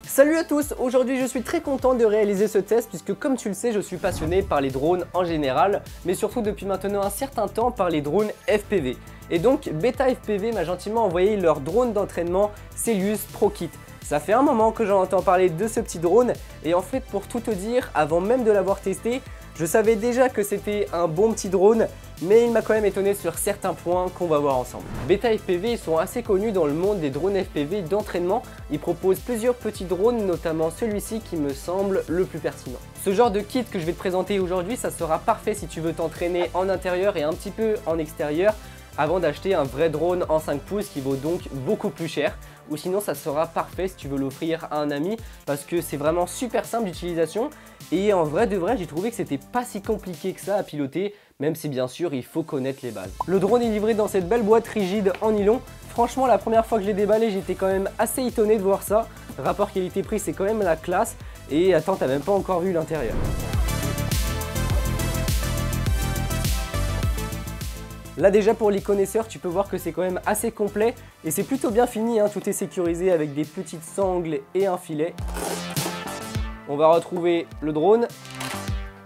Salut à tous, aujourd'hui je suis très content de réaliser ce test puisque comme tu le sais je suis passionné par les drones en général mais surtout depuis maintenant un certain temps par les drones FPV. Et donc Beta FPV m'a gentiment envoyé leur drone d'entraînement Celius Pro Kit. Ça fait un moment que j'en entends parler de ce petit drone et en fait pour tout te dire, avant même de l'avoir testé, je savais déjà que c'était un bon petit drone, mais il m'a quand même étonné sur certains points qu'on va voir ensemble. Beta FPV ils sont assez connus dans le monde des drones FPV d'entraînement. Ils proposent plusieurs petits drones, notamment celui-ci qui me semble le plus pertinent. Ce genre de kit que je vais te présenter aujourd'hui, ça sera parfait si tu veux t'entraîner en intérieur et un petit peu en extérieur, avant d'acheter un vrai drone en 5 pouces qui vaut donc beaucoup plus cher. Ou sinon ça sera parfait si tu veux l'offrir à un ami parce que c'est vraiment super simple d'utilisation et en vrai de vrai j'ai trouvé que c'était pas si compliqué que ça à piloter, même si bien sûr il faut connaître les bases. Le drone est livré dans cette belle boîte rigide en nylon. Franchement la première fois que je l'ai déballé j'étais quand même assez étonné de voir ça. Rapport qualité-prix c'est quand même la classe et attends t'as même pas encore vu l'intérieur. Là déjà pour les connaisseurs, tu peux voir que c'est quand même assez complet et c'est plutôt bien fini, hein. Tout est sécurisé avec des petites sangles et un filet. On va retrouver le drone,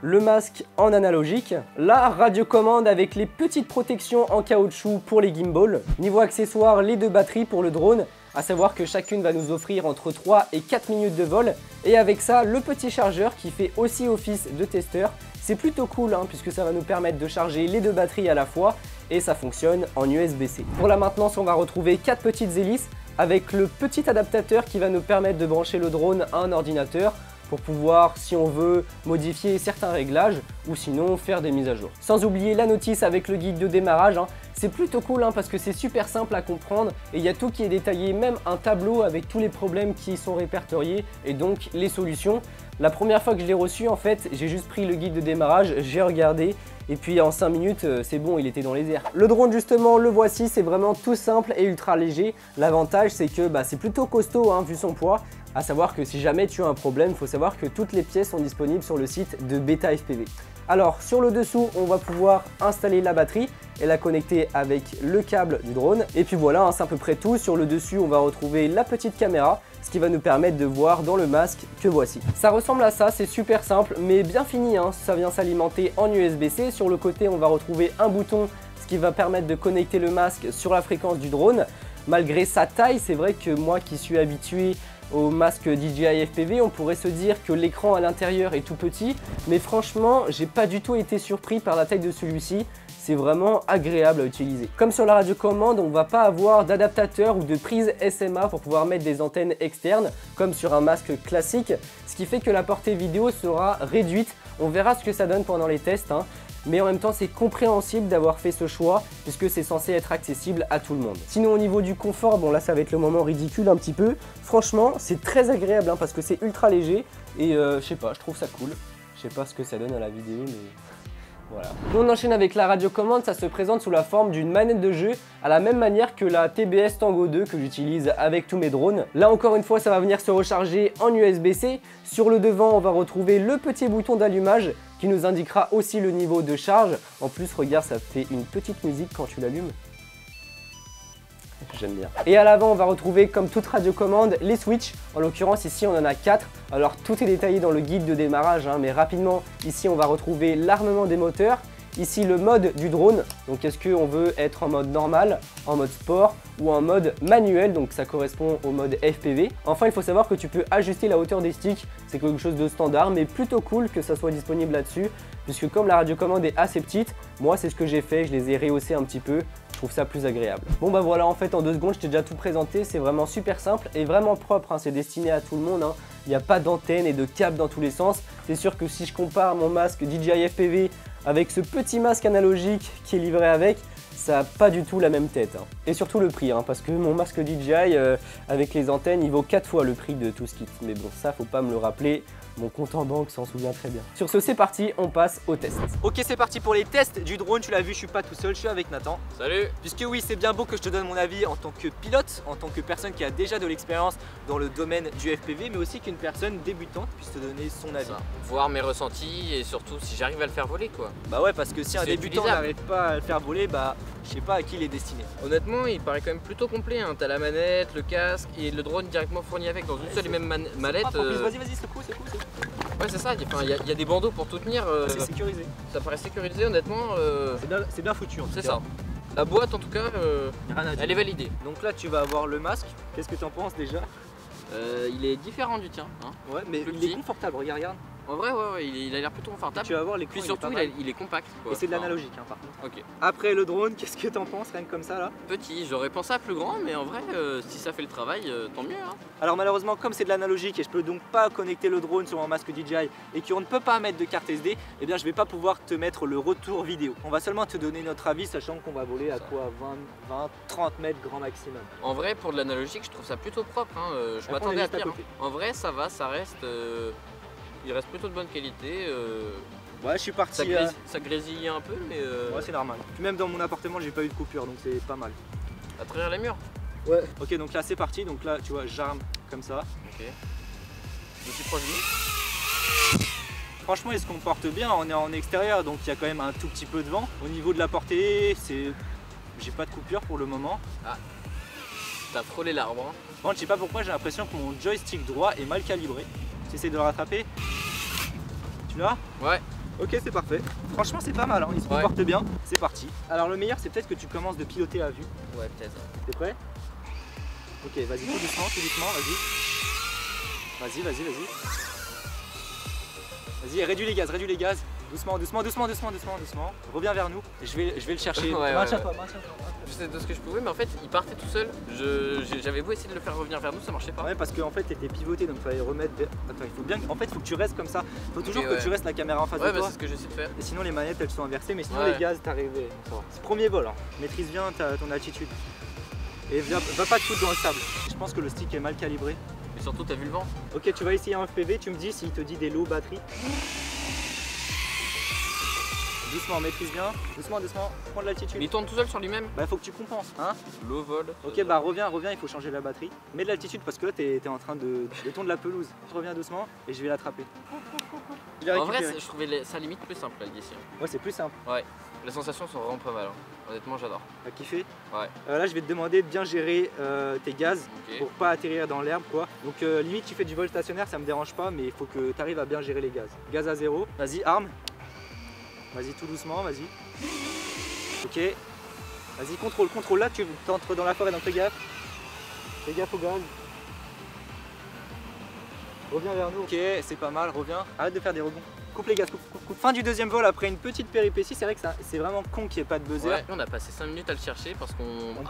le masque en analogique, la radiocommande avec les petites protections en caoutchouc pour les gimbals. Niveau accessoires, les deux batteries pour le drone, à savoir que chacune va nous offrir entre 3 et 4 minutes de vol. Et avec ça, le petit chargeur qui fait aussi office de testeur. C'est plutôt cool hein, puisque ça va nous permettre de charger les deux batteries à la fois et ça fonctionne en USB-C. Pour la maintenance, on va retrouver 4 petites hélices avec le petit adaptateur qui va nous permettre de brancher le drone à un ordinateur pour pouvoir, si on veut, modifier certains réglages ou sinon faire des mises à jour. Sans oublier la notice avec le guide de démarrage, hein. C'est plutôt cool hein, parce que c'est super simple à comprendre et il y a tout qui est détaillé, même un tableau avec tous les problèmes qui sont répertoriés et donc les solutions. La première fois que je l'ai reçu, en fait, j'ai juste pris le guide de démarrage, j'ai regardé et puis en 5 minutes, c'est bon, il était dans les airs. Le drone justement, le voici, c'est vraiment tout simple et ultra léger. L'avantage, c'est que c'est plutôt costaud hein, vu son poids. À savoir que si jamais tu as un problème, il faut savoir que toutes les pièces sont disponibles sur le site de Beta FPV. Alors sur le dessous, on va pouvoir installer la batterie et la connecter avec le câble du drone. Et puis voilà, hein, c'est à peu près tout. Sur le dessus, on va retrouver la petite caméra, ce qui va nous permettre de voir dans le masque que voici. Ça ressemble à ça, c'est super simple, mais bien fini, hein. Ça vient s'alimenter en USB-C. Sur le côté, on va retrouver un bouton, ce qui va permettre de connecter le masque sur la fréquence du drone. Malgré sa taille, c'est vrai que moi qui suis habitué au masque DJI FPV, on pourrait se dire que l'écran à l'intérieur est tout petit, mais franchement, j'ai pas du tout été surpris par la taille de celui-ci. C'est vraiment agréable à utiliser. Comme sur la radiocommande, on ne va pas avoir d'adaptateur ou de prise SMA pour pouvoir mettre des antennes externes, comme sur un masque classique, ce qui fait que la portée vidéo sera réduite. On verra ce que ça donne pendant les tests, hein. Mais en même temps c'est compréhensible d'avoir fait ce choix puisque c'est censé être accessible à tout le monde. Sinon au niveau du confort, bon là ça va être le moment ridicule un petit peu. Franchement c'est très agréable hein, parce que c'est ultra léger et je sais pas, je trouve ça cool. Je sais pas ce que ça donne à la vidéo mais voilà. On enchaîne avec la radiocommande, ça se présente sous la forme d'une manette de jeu à la même manière que la TBS Tango 2 que j'utilise avec tous mes drones. Là encore une fois ça va venir se recharger en USB-C. Sur le devant on va retrouver le petit bouton d'allumage qui nous indiquera aussi le niveau de charge. En plus regarde ça fait une petite musique quand tu l'allumes. J'aime bien. Et à l'avant on va retrouver comme toute radiocommande les switches. En l'occurrence ici on en a 4. Alors tout est détaillé dans le guide de démarrage hein, mais rapidement ici on va retrouver l'armement des moteurs. Ici le mode du drone, donc est-ce qu'on veut être en mode normal, en mode sport ou en mode manuel, donc ça correspond au mode FPV. Enfin il faut savoir que tu peux ajuster la hauteur des sticks, c'est quelque chose de standard mais plutôt cool que ça soit disponible là-dessus puisque comme la radiocommande est assez petite, moi c'est ce que j'ai fait, je les ai rehaussés un petit peu. Je trouve ça plus agréable. Bon bah voilà, en fait en 2 secondes je t'ai déjà tout présenté, c'est vraiment super simple et vraiment propre, hein. C'est destiné à tout le monde, hein. Il n'y a pas d'antenne et de câbles dans tous les sens. C'est sûr que si je compare mon masque DJI FPV avec ce petit masque analogique qui est livré avec, ça n'a pas du tout la même tête. Hein. Et surtout le prix, hein, parce que mon masque DJI avec les antennes, il vaut 4 fois le prix de tout ce kit. Mais bon, ça faut pas me le rappeler. Mon compte en banque s'en souvient très bien. Sur ce, c'est parti, on passe au test. Ok, c'est parti pour les tests du drone. Tu l'as vu, je suis pas tout seul, je suis avec Nathan. Salut. Puisque oui, c'est bien beau que je te donne mon avis en tant que pilote, en tant que personne qui a déjà de l'expérience dans le domaine du FPV, mais aussi qu'une personne débutante puisse te donner son avis. Voir mes ressentis et surtout si j'arrive à le faire voler quoi. Bah ouais, parce que si un C'est débutant utilisable. n'arrive pas à le faire voler, bah je sais pas à qui il est destiné. Honnêtement, il paraît quand même plutôt complet. Hein. T'as la manette, le casque et le drone directement fourni avec dans une seule et même mallette. Vas-y, secoue. Ouais, c'est ça. Il y a des bandeaux pour tout tenir. C'est sécurisé. Ça paraît sécurisé, honnêtement. C'est bien foutu en tout cas. C'est ça. La boîte, en tout cas, Rien à dire. elle est validée. Donc là, tu vas avoir le masque. Qu'est-ce que tu en penses déjà? Il est différent du tien. Hein. Ouais, mais Plus il petit. est confortable, regarde. En vrai, ouais, il a l'air plutôt confortable. Tu vas voir l'écran. Puis surtout, il est compact. Quoi. Et c'est de Enfin, l'analogique par contre. ok. Après le drone, qu'est-ce que t'en penses rien que comme ça là? Petit, j'aurais pensé à plus grand, mais en vrai, si ça fait le travail, tant mieux. Hein. Alors malheureusement, comme c'est de l'analogique et je peux donc pas connecter le drone sur mon masque DJI et qu'on ne peut pas mettre de carte SD, eh bien je vais pas pouvoir te mettre le retour vidéo. On va seulement te donner notre avis, sachant qu'on va voler à quoi 20, 30 mètres grand maximum. En vrai, pour de l'analogique, je trouve ça plutôt propre. Hein. Je Après, m'attendais on est à juste à pire. côté. Hein. En vrai, ça va, ça reste. Il reste plutôt de bonne qualité. Ouais, je suis parti. Ça grésille un peu, mais Ouais, c'est normal. Puis même dans mon appartement, j'ai pas eu de coupure, donc c'est pas mal. à travers les murs. Ouais. Ok, donc là c'est parti. Donc là, tu vois, j'arme comme ça. Ok. Je suis proche de nous. Franchement, il se comporte bien. On est en extérieur, donc il y a quand même un tout petit peu de vent. Au niveau de la portée, j'ai pas de coupure pour le moment. T'as frôlé l'arbre. Hein. Bon, je sais pas pourquoi, j'ai l'impression que mon joystick droit est mal calibré. J'essaie de le rattraper. Tu l'as? Ouais. Ok, c'est parfait. Franchement, c'est pas mal, hein. Il se comporte bien. C'est parti. Alors, le meilleur, c'est peut-être que tu commences de piloter à vue. Ouais, peut-être. T'es prêt? Ok, vas-y, tout doucement, vas-y. Vas-y. Vas-y, réduis les gaz. Doucement. Reviens vers nous. Je vais le chercher. Ouais, Maintiens-toi. Je sais de ce que je pouvais, mais en fait, il partait tout seul. J'avais beau essayer de le faire revenir vers nous, ça marchait pas. Ouais, parce qu'en fait, t'étais pivoté, donc il fallait remettre. Attends, en fait, il faut que tu restes comme ça. Il faut toujours que tu restes la caméra en face de Ouais, toi. bah c'est ce que j'essaie de faire. Et sinon, les manettes elles sont inversées, mais sinon, Ouais. les gaz, t'arrives. C'est premier vol. Hein. Maîtrise bien ton attitude. Et va pas te foutre dans le sable. Je pense que le stick est mal calibré. Mais surtout, t'as vu le vent? Ok, tu vas essayer un FPV, tu me dis s'il te dit des low batteries. Doucement, maîtrise bien. Doucement. Prends de l'altitude. Mais il tourne tout seul sur lui-même. Bah, faut que tu compenses. Hein. Low vol. Ok, bah reviens, il faut changer la batterie. Mets de l'altitude parce que là, t'es en train de tondre la pelouse. Je reviens doucement et je vais l'attraper. Je l'ai En vrai, récupéré. je trouvais ça limite plus simple là, d'ici. Ouais, c'est plus simple. Ouais. Les sensations sont vraiment pas mal. Hein. Honnêtement, j'adore. T'as kiffé? Ouais. Là, je vais te demander de bien gérer tes gaz. Ok. Pour pas atterrir dans l'herbe quoi. Donc limite tu fais du vol stationnaire, ça me dérange pas, mais il faut que tu arrives à bien gérer les gaz. Gaz à zéro, vas-y arme. Vas-y tout doucement, vas-y. Ok. Vas-y contrôle, là tu entres dans la forêt, donc fais gaffe. Fais gaffe au gaz. Reviens vers nous. Ok, c'est pas mal, reviens. Arrête de faire des rebonds. Coupe les gaz, coupe. Fin du deuxième vol après une petite péripétie, c'est vrai que c'est vraiment con qu'il n'y ait pas de buzzer. Ouais, on a passé 5 minutes à le chercher parce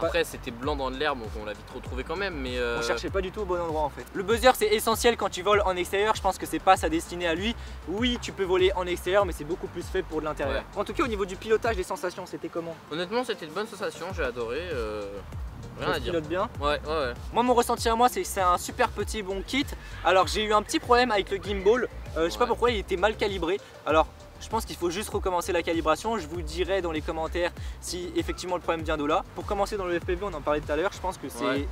après c'était blanc dans l'herbe donc on l'a vite retrouvé quand même mais On cherchait pas du tout au bon endroit en fait. Le buzzer c'est essentiel quand tu voles en extérieur, je pense que c'est pas sa destinée à lui. Oui tu peux voler en extérieur mais c'est beaucoup plus fait pour de l'intérieur. En tout cas au niveau du pilotage des sensations c'était comment? Honnêtement c'était une bonne sensation, j'ai adoré. Rien à dire. Pilote bien. Ouais. Moi mon ressenti à moi c'est que c'est un super petit bon kit. Alors j'ai eu un petit problème avec le gimbal. Je sais pas pourquoi il était mal calibré. Alors je pense qu'il faut juste recommencer la calibration. Je vous dirai dans les commentaires si effectivement le problème vient de là. Pour commencer dans le FPV, on en parlait tout à l'heure, je pense que c'est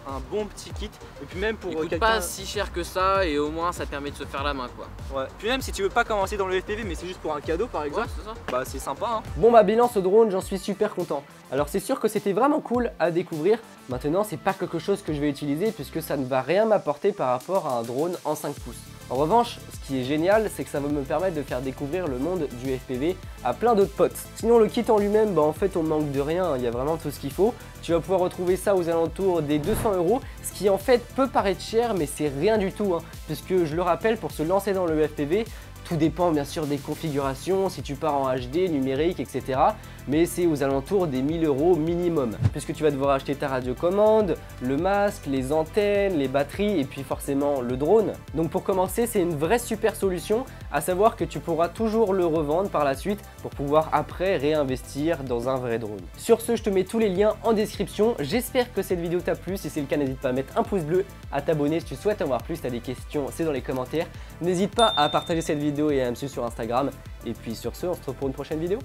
un bon petit kit. Et puis même pour il coûte quelqu'un pas si cher que ça et au moins ça permet de se faire la main quoi. Ouais. Puis même si tu veux pas commencer dans le FPV mais c'est juste pour un cadeau par exemple, c'est ça. bah c'est sympa hein. Bon bah bilan ce drone, j'en suis super content. Alors c'est sûr que c'était vraiment cool à découvrir. Maintenant c'est pas quelque chose que je vais utiliser puisque ça ne va rien m'apporter par rapport à un drone en 5 pouces. En revanche, ce qui est génial, c'est que ça va me permettre de faire découvrir le monde du FPV à plein d'autres potes. Sinon le kit en lui-même, bah en fait on manque de rien, il y a vraiment tout ce qu'il faut. Tu vas pouvoir retrouver ça aux alentours des 200 €, ce qui en fait peut paraître cher mais c'est rien du tout hein, puisque je le rappelle, pour se lancer dans le FPV, tout dépend bien sûr des configurations, si tu pars en HD, numérique, etc. Mais c'est aux alentours des 1000 € minimum. Puisque tu vas devoir acheter ta radiocommande, le masque, les antennes, les batteries et puis forcément le drone. Donc pour commencer, c'est une vraie super solution, à savoir que tu pourras toujours le revendre par la suite pour pouvoir après réinvestir dans un vrai drone. Sur ce, je te mets tous les liens en description. J'espère que cette vidéo t'a plu. Si c'est le cas, n'hésite pas à mettre un pouce bleu, à t'abonner si tu souhaites en voir plus. Si tu as des questions, c'est dans les commentaires. N'hésite pas à partager cette vidéo et à me suivre sur Instagram. Et puis sur ce, on se retrouve pour une prochaine vidéo.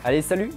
Allez, salut!